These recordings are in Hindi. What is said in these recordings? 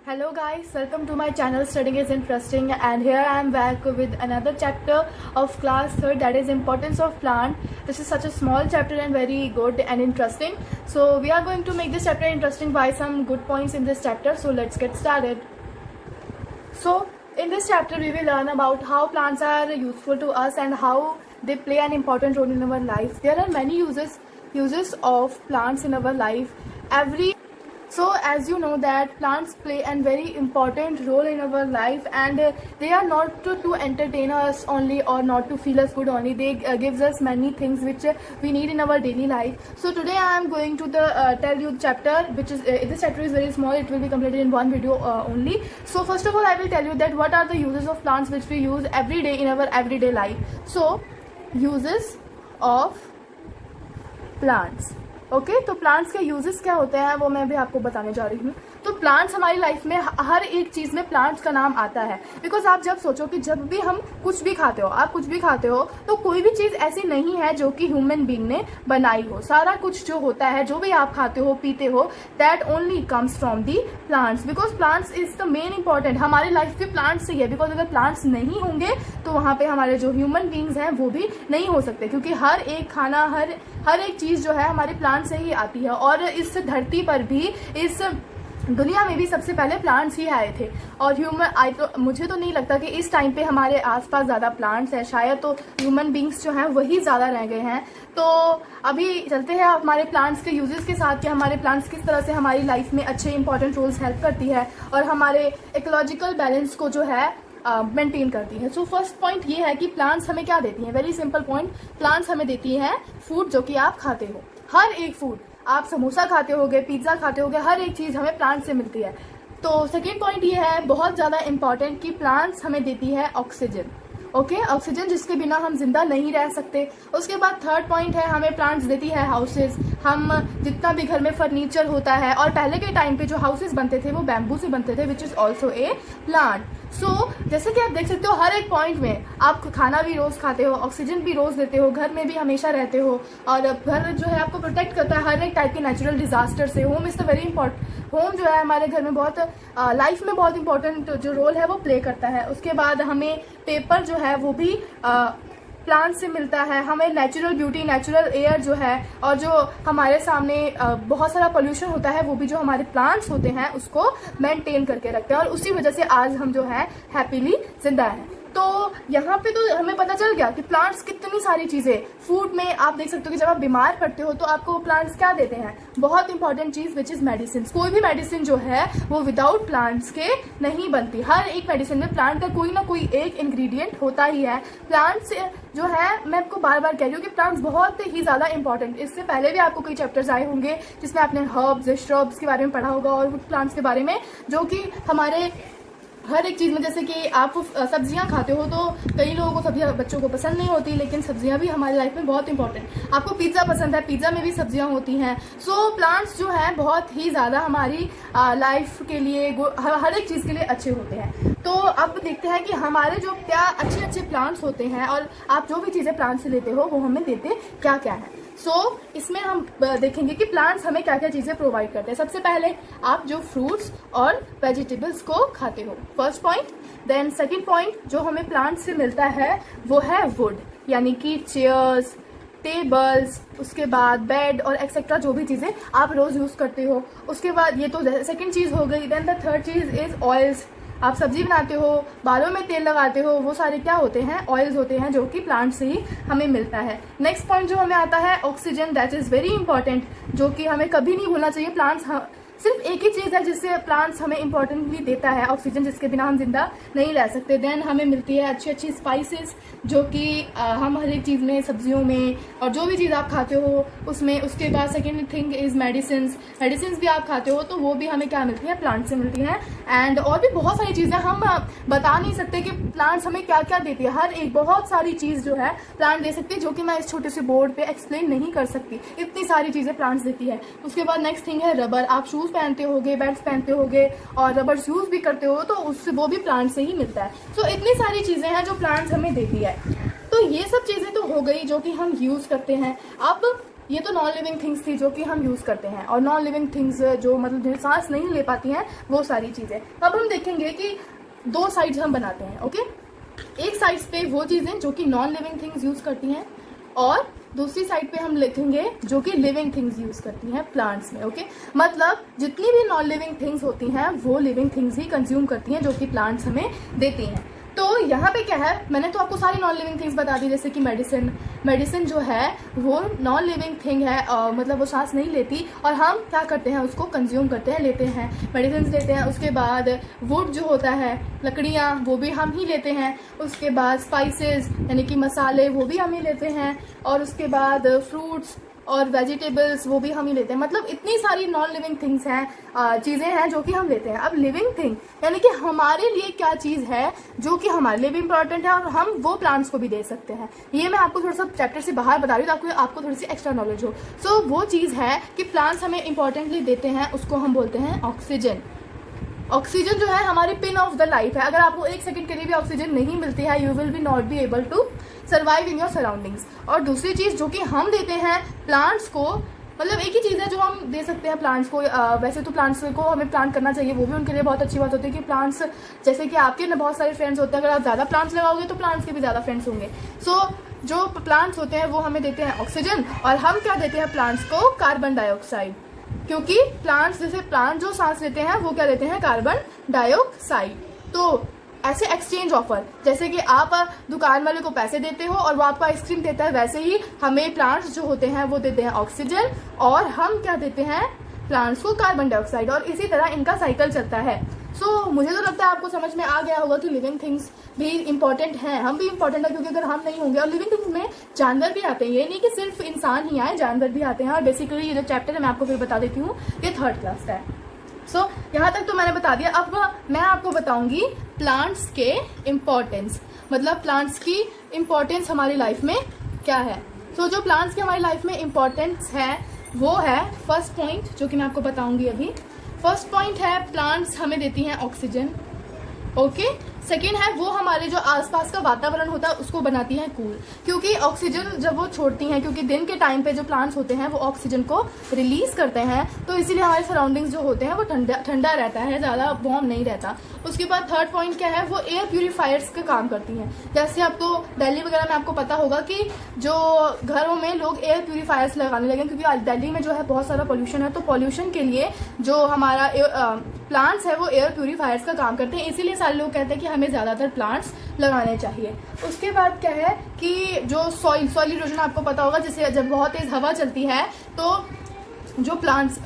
Hello guys, welcome to my channel Studying is Interesting, and here I am back with another chapter of class 3rd, that is importance of plant. This is such a small chapter and very good and interesting. So we are going to make this chapter interesting by some good points in this chapter. So let's get started. So in this chapter we will learn about how plants are useful to us and how they play an important role in our life. There are many uses of plants in our life. So as you know that plants play a very important role in our life, and they are not to entertain us only or not to feel us good only. They gives us many things which we need in our daily life. So today I am going to tell you the chapter, which is this chapter is very small. It will be completed in one video only. So first of all I will tell you that what are the uses of plants which we use every day in our everyday life. So uses of plants. Okay तो प्लांट्स के यूजेस क्या होते हैं वो मैं भी आपको बताने जा रही हूँ. तो प्लांट्स हमारी लाइफ में हर एक चीज में प्लांट्स का नाम आता है. बिकॉज आप जब सोचो कि जब भी हम कुछ भी खाते हो, आप कुछ भी खाते हो, तो कोई भी चीज ऐसी नहीं है जो कि ह्यूमन बीइंग ने बनाई हो. सारा कुछ जो होता है, जो भी आप खाते हो पीते हो, that only comes from the plants. Because plants is the main important. हमारी लाइफ भी प्लांट्स से ही है. बिकॉज अगर प्लांट्स नहीं होंगे तो वहां पे हमारे जो ह्यूमन बींग्स हैं वो भी नहीं हो सकते, क्योंकि हर एक खाना हर एक चीज जो है हमारे प्लांट से ही आती है. और इस धरती पर भी, इस दुनिया में भी सबसे पहले प्लांट्स ही आए थे. और मुझे तो नहीं लगता कि इस टाइम पे हमारे आसपास ज़्यादा प्लांट्स है. शायद तो ह्यूमन बींग्स जो हैं वही ज़्यादा रह गए हैं. तो अभी चलते हैं हमारे प्लांट्स के यूजेस के साथ कि हमारे प्लांट्स किस तरह से हमारी लाइफ में अच्छे इंपॉर्टेंट रोल्स हेल्प करती है और हमारे इकोलॉजिकल बैलेंस को जो है मेंटेन करती है. सो फर्स्ट पॉइंट ये है कि प्लांट्स हमें क्या देती हैं. Very simple point. प्लांट्स हमें देती हैं फूड, जो कि आप खाते हो. हर एक फूड, आप समोसा खाते होगे, पिज्जा खाते होगे, हर एक चीज हमें प्लांट से मिलती है. तो सेकेंड पॉइंट ये है बहुत ज्यादा इंपॉर्टेंट कि प्लांट्स हमें देती है ऑक्सीजन. ओके, ऑक्सीजन जिसके बिना हम जिंदा नहीं रह सकते. उसके बाद थर्ड पॉइंट है हमें प्लांट्स देती है हाउसेज. हम जितना भी घर में फर्नीचर होता है, और पहले के टाइम पे जो हाउसेज बनते थे वो बैम्बू से बनते थे, which is also a plant. So जैसे कि आप देख सकते हो हर एक पॉइंट में आप खाना भी रोज खाते हो, ऑक्सीजन भी रोज लेते हो, घर में भी हमेशा रहते हो, और घर जो है आपको प्रोटेक्ट करता है हर एक टाइप के नेचुरल डिजास्टर से. Home is the very important. Home जो है हमारे घर में बहुत लाइफ में बहुत इंपॉर्टेंट जो रोल है वो प्ले करता है. उसके बाद हमें पेपर जो है वो भी प्लांट से मिलता है. हमें नेचुरल ब्यूटी, नेचुरल एयर जो है, और जो हमारे सामने बहुत सारा पोल्यूशन होता है, वो भी जो हमारे प्लांट्स होते हैं उसको मेंटेन करके रखते हैं. और उसी वजह से आज हम जो है हैप्पीली जिंदा हैं. तो यहाँ पे तो हमें पता चल गया कि प्लांट्स कितनी सारी चीजें. फूड में आप देख सकते हो कि जब आप बीमार पड़ते हो तो आपको प्लांट्स क्या देते हैं, बहुत इंपॉर्टेंट चीज, विच इज मेडिसिन. कोई भी मेडिसिन जो है वो विदाउट प्लांट्स के नहीं बनती. हर एक मेडिसिन में प्लांट का कोई ना कोई एक इंग्रेडिएंट होता ही है. प्लांट्स जो है, मैं आपको बार बार कह रही हूँ कि प्लांट्स बहुत ही ज्यादा इंपॉर्टेंट. इससे पहले भी आपको कई चैप्टर्स आए होंगे जिसमें आपने हर्ब्स, श्रब्स के बारे में पढ़ा होगा, और प्लांट्स के बारे में, जो कि हमारे हर एक चीज में, जैसे कि आप सब्जियां खाते हो तो कई लोगों को सब्जियां बच्चों को पसंद नहीं होती, लेकिन सब्जियां भी हमारी लाइफ में बहुत इंपॉर्टेंट. आपको पिज्जा पसंद है, पिज्जा में भी सब्जियां होती हैं. सो प्लांट्स जो है बहुत ही ज्यादा हमारी लाइफ के लिए, हर एक चीज के लिए अच्छे होते हैं. तो अब देखते हैं कि हमारे जो क्या अच्छे अच्छे प्लांट्स होते हैं, और आप जो भी चीजें प्लांट से लेते हो वो हमें देते क्या क्या है. सो इसमें हम देखेंगे कि प्लांट्स हमें क्या क्या चीजें प्रोवाइड करते हैं. सबसे पहले आप जो फ्रूट्स और वेजिटेबल्स को खाते हो, first point. Then second point जो हमें प्लांट्स से मिलता है वो है वुड, यानी कि चेयर्स, टेबल्स, उसके बाद बेड और एक्सेट्रा जो भी चीजें आप रोज यूज करते हो. उसके बाद ये तो सेकंड चीज हो गई. देन द थर्ड चीज इज ऑयल्स. आप सब्जी बनाते हो, बालों में तेल लगाते हो, वो सारे क्या होते हैं, ऑयल्स होते हैं, जो कि प्लांट से ही हमें मिलता है. नेक्स्ट पॉइंट जो हमें आता है oxygen, that is very important, जो कि हमें कभी नहीं भूलना चाहिए. प्लांट्स सिर्फ एक ही चीज है जिससे प्लांट्स हमें इंपॉर्टेंटली देता है, ऑक्सीजन, जिसके बिना हम जिंदा नहीं रह सकते. देन हमें मिलती है अच्छी अच्छी स्पाइसेस, जो कि हम हर एक चीज में, सब्जियों में, और जो भी चीज आप खाते हो उसमें. उसके बाद सेकेंड थिंग इज मेडिसिन. भी आप खाते हो तो वो भी हमें क्या मिलती है, प्लांट से मिलती है. एंड और भी बहुत सारी चीजें, हम बता नहीं सकते कि प्लांट्स हमें क्या क्या देती है. हर एक बहुत सारी चीज जो है प्लांट दे सकती है, जो कि मैं इस छोटे से बोर्ड पे एक्सप्लेन नहीं कर सकती. इतनी सारी चीजें प्लांट्स देती है. उसके बाद नेक्स्ट थिंग है रबर. आप शूज पहनते होगे, बैट्स पहनते होगे, और रबर यूज भी करते हो, तो उससे वो भी प्लांट से ही मिलता है. सो इतनी सारी चीजें हैं जो प्लांट्स हमें देती है. तो ये सब चीजें तो हो गई जो कि हम यूज करते हैं. अब ये तो नॉन लिविंग थिंग्स थी जो कि हम यूज़ करते हैं, और नॉन लिविंग थिंग्स जो मतलब जो सांस नहीं ले पाती हैं वो सारी चीज़ें। अब हम देखेंगे कि 2 साइड्स हम बनाते हैं। ओके, एक साइड पे वो चीज़ें जो कि नॉन लिविंग थिंग्स यूज़ करती हैं, और दूसरी साइड पे हम लिखेंगे जो कि लिविंग थिंग्स यूज़ करती हैं प्लांट्स में। ओके, मतलब जितनी भी नॉन लिविंग थिंग्स होती हैं वो लिविंग थिंग्स ही कंज्यूम करती हैं जो कि प्लांट्स हमें देती हैं। तो यहाँ पे क्या है, मैंने तो आपको सारी नॉन लिविंग थिंग्स बता दी, जैसे कि मेडिसिन जो है वो नॉन लिविंग थिंग है, मतलब वो सांस नहीं लेती, और हम क्या करते हैं उसको कंज्यूम करते हैं, लेते हैं, मेडिसिन लेते हैं। उसके बाद वुड जो होता है, लकड़ियाँ, वो भी हम ही लेते हैं। उसके बाद स्पाइसेस यानी कि मसाले, वो भी हम ही लेते हैं। और उसके बाद फ्रूट्स और वेजिटेबल्स, वो भी हम ही लेते हैं। मतलब इतनी सारी नॉन लिविंग थिंग्स हैं, चीज़ें हैं जो कि हम लेते हैं। अब लिविंग थिंग यानी कि हमारे लिए क्या चीज़ है जो कि हमारे लिए भी इंपॉर्टेंट है, और हम वो प्लांट्स को भी दे सकते हैं। ये मैं आपको थोड़ा सा चैप्टर से बाहर बता रही हूँ ताकि आपको थोड़ी सी एक्स्ट्रा नॉलेज हो। सो वो चीज़ है कि प्लांट्स हमें इंपॉर्टेंटली देते हैं, उसको हम बोलते हैं ऑक्सीजन। ऑक्सीजन जो है हमारी पिन ऑफ द लाइफ है। अगर आपको 1 सेकंड के लिए भी ऑक्सीजन नहीं मिलती है, you will be not be able to survive in your surroundings. और दूसरी चीज़ जो कि हम देते हैं प्लांट्स को, मतलब एक ही चीज़ है जो हम दे सकते हैं प्लांट्स को। वैसे तो प्लांट्स को हमें प्लांट करना चाहिए, वो भी उनके लिए बहुत अच्छी बात होती है कि प्लांट्स, जैसे कि आपके ना बहुत सारे फ्रेंड्स होते हैं, अगर आप ज़्यादा प्लांट्स लगाओगे तो प्लांट्स के भी ज़्यादा फ्रेंड्स होंगे। सो जो प्लांट्स होते हैं वो हमें देते हैं ऑक्सीजन, और हम क्या देते हैं प्लांट्स को, कार्बन डाइऑक्साइड। क्योंकि प्लांट्स, जैसे प्लांट जो सांस लेते हैं वो क्या लेते हैं, कार्बन डाइऑक्साइड। तो ऐसे एक्सचेंज ऑफर, जैसे कि आप दुकान वाले को पैसे देते हो और वो आपको आइसक्रीम देता है, वैसे ही हमें प्लांट्स जो होते हैं वो देते हैं ऑक्सीजन, और हम क्या देते हैं प्लांट्स को, कार्बन डाइऑक्साइड। और इसी तरह इनका साइकिल चलता है। सो मुझे तो लगता है आपको समझ में आ गया होगा कि लिविंग थिंग्स भी इंपॉर्टेंट हैं, हम भी इंपॉर्टेंट है, क्योंकि अगर हम नहीं होंगे, और लिविंग थिंग्स में जानवर भी आते हैं, ये नहीं कि सिर्फ इंसान ही आए, जानवर भी आते हैं। और बेसिकली ये जो चैप्टर है मैं आपको फिर बता देती हूँ, ये 3rd क्लास का है। सो यहाँ तक तो मैंने बता दिया। अब मैं आपको बताऊंगी प्लांट्स के इम्पोर्टेंस, मतलब प्लांट्स की इम्पोर्टेंस हमारी लाइफ में क्या है। तो जो प्लांट्स की हमारी लाइफ में इम्पोर्टेंस है वो है, फर्स्ट पॉइंट जो कि मैं आपको बताऊंगी अभी। फर्स्ट पॉइंट है प्लांट्स हमें देती हैं ऑक्सीजन। ओके, सेकेंड है वो हमारे जो आसपास का वातावरण होता है उसको बनाती हैं कूल, क्योंकि ऑक्सीजन जब वो छोड़ती हैं, क्योंकि दिन के टाइम पे जो प्लांट्स होते हैं वो ऑक्सीजन को रिलीज करते हैं, तो इसीलिए हमारे सराउंडिंग्स जो होते हैं वो ठंडा रहता है, ज़्यादा वार्म नहीं रहता। उसके बाद 3rd पॉइंट क्या है, वो एयर प्यूरीफायर्स का काम करती हैं। जैसे आपको दिल्ली वगैरह में आपको पता होगा कि जो घरों में लोग एयर प्यूरीफायर्स लगाने लगे, क्योंकि दिल्ली में जो है बहुत सारा पोल्यूशन है, तो पोल्यूशन के लिए जो हमारा प्लांट्स है वो एयर प्यूरीफायर्स का काम करते हैं। इसीलिए सारे लोग कहते हैं कि हमें ज़्यादातर प्लांट्स लगाने चाहिए। उसके बाद क्या है कि जो सॉइल इरोजन आपको पता होगा, जैसे जब बहुत तेज़ हवा चलती है तो जो प्लांट्स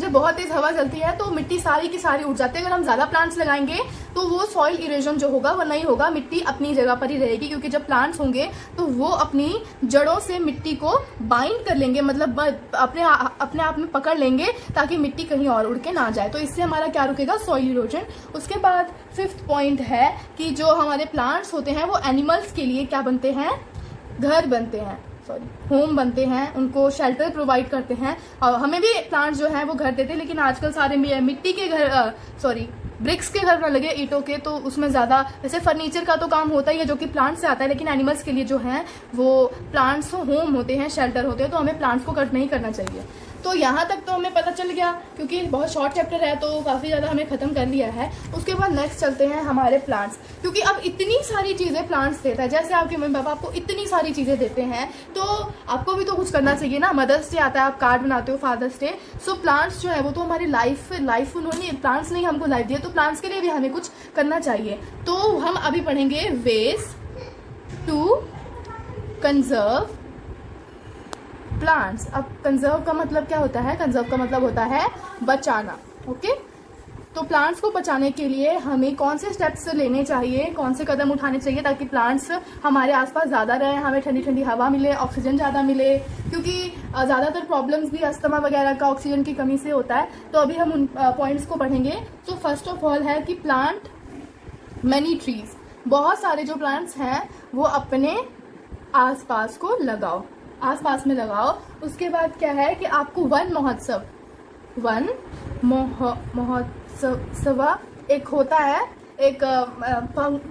जब बहुत तेज़ हवा चलती है तो मिट्टी सारी की सारी उड़ जाती है। अगर हम ज़्यादा प्लांट्स लगाएंगे तो वो सॉइल इरोजन जो होगा वो नहीं होगा, मिट्टी अपनी जगह पर ही रहेगी, क्योंकि जब प्लांट्स होंगे तो वो अपनी जड़ों से मिट्टी को बाइंड कर लेंगे, मतलब अपने आप में पकड़ लेंगे ताकि मिट्टी कहीं और उड़ के ना जाए। तो इससे हमारा क्या रुकेगा, सॉइल इरोजन। उसके बाद 5th पॉइंट है कि जो हमारे प्लांट्स होते हैं वो एनिमल्स के लिए क्या बनते हैं, घर बनते हैं, होम बनते हैं, उनको शेल्टर प्रोवाइड करते हैं। और हमें भी प्लांट्स जो हैं वो घर देते हैं, लेकिन आजकल सारे मिट्टी के घर, ब्रिक्स के घर न लगे, ईंटों के, तो उसमें ज़्यादा वैसे फर्नीचर का तो काम होता ही है जो कि प्लांट से आता है, लेकिन एनिमल्स के लिए जो हैं वो प्लांट्स होम होते हैं, शेल्टर होते हैं, तो हमें प्लांट्स को कट नहीं करना चाहिए। तो यहाँ तक तो हमें पता चल गया, क्योंकि बहुत शॉर्ट चैप्टर है तो काफ़ी ज़्यादा हमें ख़त्म कर लिया है। उसके बाद नेक्स्ट चलते हैं हमारे प्लांट्स, क्योंकि अब इतनी सारी चीज़ें प्लांट्स देता है, जैसे आपके मम्मी पापा आपको इतनी सारी चीज़ें देते हैं तो आपको भी तो कुछ करना चाहिए ना। मदर्स डे आता है, आप कार्ड बनाते हो, फादर्स डे। सो प्लांट्स जो है वो तो हमारी लाइफ उन्होंने, प्लांट्स ने हमको लाइफ दी है, तो प्लांट्स के लिए भी हमें कुछ करना चाहिए। तो हम अभी पढ़ेंगे वेज टू कंजर्व प्लांट्स। अब कंजर्व का मतलब क्या होता है, कंजर्व का मतलब होता है बचाना। ओके, तो प्लांट्स को बचाने के लिए हमें कौन से स्टेप्स लेने चाहिए, कौन से कदम उठाने चाहिए ताकि प्लांट्स हमारे आसपास ज़्यादा रहें, हमें ठंडी ठंडी हवा मिले, ऑक्सीजन ज़्यादा मिले, क्योंकि ज़्यादातर प्रॉब्लम्स भी अस्थमा वगैरह का ऑक्सीजन की कमी से होता है। तो अभी हम उन पॉइंट्स को पढ़ेंगे। तो फर्स्ट ऑफ ऑल है कि प्लांट मैनी ट्रीज, बहुत सारे जो प्लांट्स हैं वो अपने आसपास को लगाओ, आसपास में लगाओ। उसके बाद क्या है कि आपको वन महोत्सव एक होता है, एक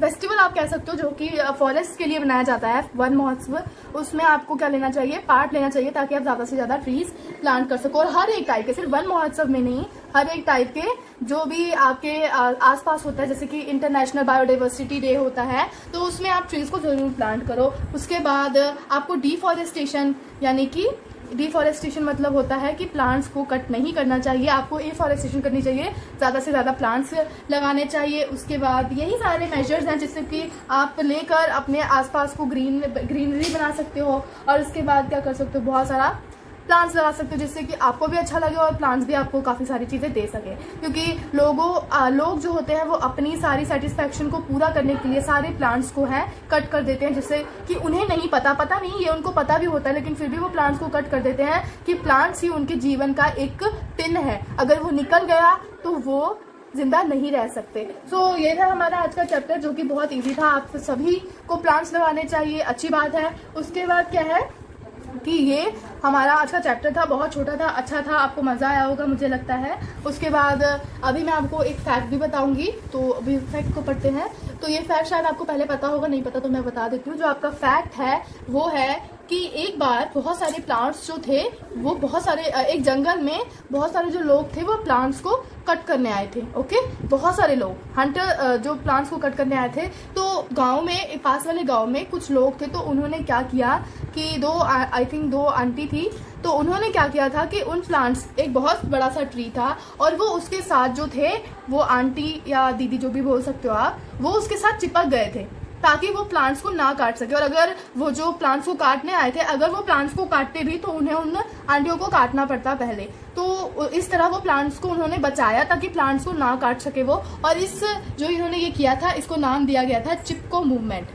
फेस्टिवल आप कह सकते हो जो कि फॉरेस्ट के लिए बनाया जाता है, वन महोत्सव। उसमें आपको क्या लेना चाहिए, पार्ट लेना चाहिए, ताकि आप ज़्यादा से ज़्यादा ट्रीज प्लांट कर सको। और हर एक टाइप के, सिर्फ वन महोत्सव में नहीं, हर एक टाइप के जो भी आपके आसपास होता है, जैसे कि इंटरनेशनल बायोडाइवर्सिटी डे होता है, तो उसमें आप ट्रीज को जरूर प्लांट करो। उसके बाद आपको डिफॉरेस्टेशन, यानी कि डिफॉरेस्टेशन मतलब होता है कि प्लांट्स को कट नहीं करना चाहिए, आपको एफॉरेस्टेशन करनी चाहिए, ज़्यादा से ज़्यादा प्लांट्स लगाने चाहिए। उसके बाद यही सारे मेजर्स हैं जिससे कि आप लेकर अपने आसपास को ग्रीनरी बना सकते हो। और उसके बाद क्या कर सकते हो, बहुत सारा प्लांट्स लगा सकते हो, जिससे कि आपको भी अच्छा लगे और प्लांट्स भी आपको काफ़ी सारी चीज़ें दे सके। क्योंकि लोग जो होते हैं वो अपनी सारी सेटिस्फैक्शन को पूरा करने के लिए सारे प्लांट्स को है कट कर देते हैं, जिससे कि उन्हें नहीं पता नहीं, ये उनको पता भी होता है, लेकिन फिर भी वो प्लांट्स को कट कर देते हैं कि प्लांट्स ही उनके जीवन का एक पिन है, अगर वो निकल गया तो वो जिंदा नहीं रह सकते। सो ये था हमारा आज का चैप्टर, जो कि बहुत ईजी था। आप सभी को प्लांट्स लगाने चाहिए, अच्छी बात है। उसके बाद क्या है कि ये हमारा आज का चैप्टर था, बहुत छोटा था, अच्छा था, आपको मज़ा आया होगा मुझे लगता है। उसके बाद अभी मैं आपको एक फैक्ट भी बताऊंगी, तो अभी फैक्ट को पढ़ते हैं। तो ये फैक्ट शायद आपको पहले पता होगा, नहीं पता तो मैं बता देती हूँ। जो आपका फैक्ट है वो है कि एक बार बहुत सारे प्लांट्स जो थे, वो बहुत सारे एक जंगल में बहुत सारे जो लोग थे वो प्लांट्स को कट करने आए थे। ओके, बहुत सारे लोग हंटर जो प्लांट्स को कट करने आए थे। तो गांव में, पास वाले गांव में कुछ लोग थे, तो उन्होंने क्या किया कि आई थिंक दो आंटी थी, तो उन्होंने क्या किया था कि उन प्लांट्स, एक बहुत बड़ा सा ट्री था और वो उसके साथ जो थे, वो आंटी या दीदी जो भी बोल सकते हो आप, वो उसके साथ चिपक गए थे ताकि वो प्लांट्स को ना काट सके। और अगर वो जो प्लांट्स को काटने आए थे, अगर वो प्लांट्स को काटते भी तो उन्हें उन आंटियों को काटना पड़ता पहले। तो इस तरह वो प्लांट्स को उन्होंने बचाया ताकि प्लांट्स को ना काट सके वो। और इस जो इन्होंने ये किया था, इसको नाम दिया गया था चिपको मूवमेंट,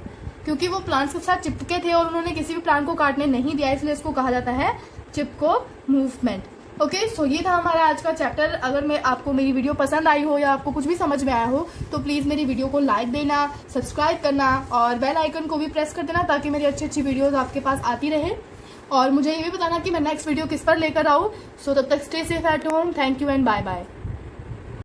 क्योंकि वो प्लांट्स के साथ चिपके थे और उन्होंने किसी भी प्लांट को काटने नहीं दिया, इसलिए इसको कहा जाता है चिपको मूवमेंट। ओके, सो ये था हमारा आज का चैप्टर। अगर आपको मेरी वीडियो पसंद आई हो या आपको कुछ भी समझ में आया हो, तो प्लीज़ मेरी वीडियो को लाइक देना, सब्सक्राइब करना और बेल आइकन को भी प्रेस कर देना, ताकि मेरी अच्छी अच्छी वीडियोस आपके पास आती रहे। और मुझे ये भी बताना कि मैं नेक्स्ट वीडियो किस पर लेकर आऊँ। सो तब तक stay safe at home. Thank you and bye bye.